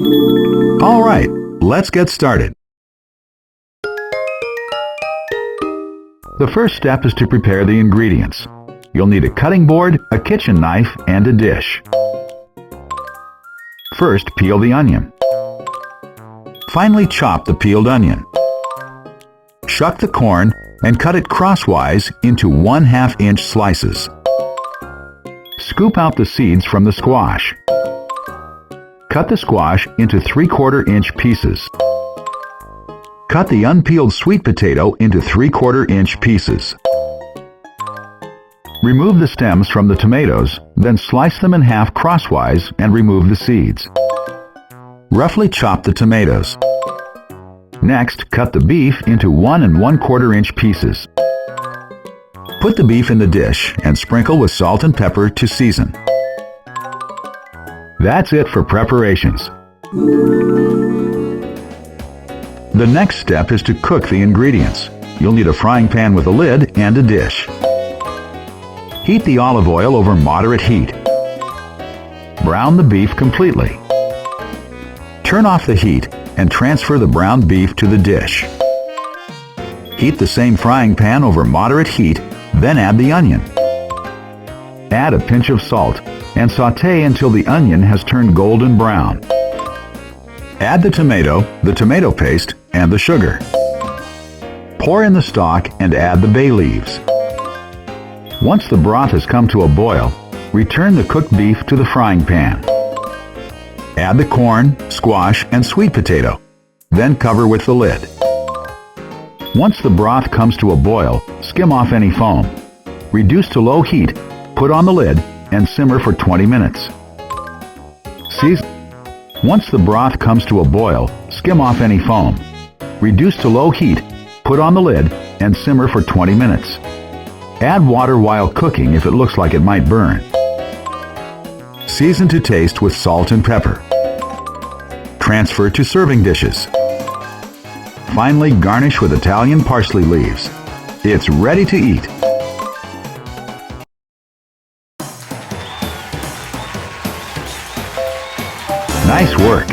All right, let's get started. The first step is to prepare the ingredients. You'll need a cutting board, a kitchen knife, and a dish. First, peel the onion. Finely chop the peeled onion. Shuck the corn and cut it crosswise into 1/2 inch slices. Scoop out the seeds from the squash. Cut the squash into 3/4 inch pieces. Cut the unpeeled sweet potato into 3/4 inch pieces. Remove the stems from the tomatoes, then slice them in half crosswise and remove the seeds. Roughly chop the tomatoes. Next, cut the beef into 1 1/4 inch pieces. Put the beef in the dish and sprinkle with salt and pepper to season. That's it for preparations. The next step is to cook the ingredients. You'll need a frying pan with a lid and a dish. Heat the olive oil over moderate heat. Brown the beef completely. Turn off the heat and transfer the browned beef to the dish. Heat the same frying pan over moderate heat, then add the onion. Add a pinch of salt and sauté until the onion has turned golden brown. Add the tomato paste, and the sugar. Pour in the stock and add the bay leaves. Once the broth has come to a boil, return the cooked beef to the frying pan. Add the corn, squash, and sweet potato, then cover with the lid. Once the broth comes to a boil, skim off any foam. Reduce to low heat, put on the lid, and simmer for 20 minutes. Once the broth comes to a boil, skim off any foam. Reduce to low heat, put on the lid, and simmer for 20 minutes. Add water while cooking if it looks like it might burn. Season to taste with salt and pepper. Transfer to serving dishes. Finally, garnish with Italian parsley leaves. It's ready to eat. Nice work!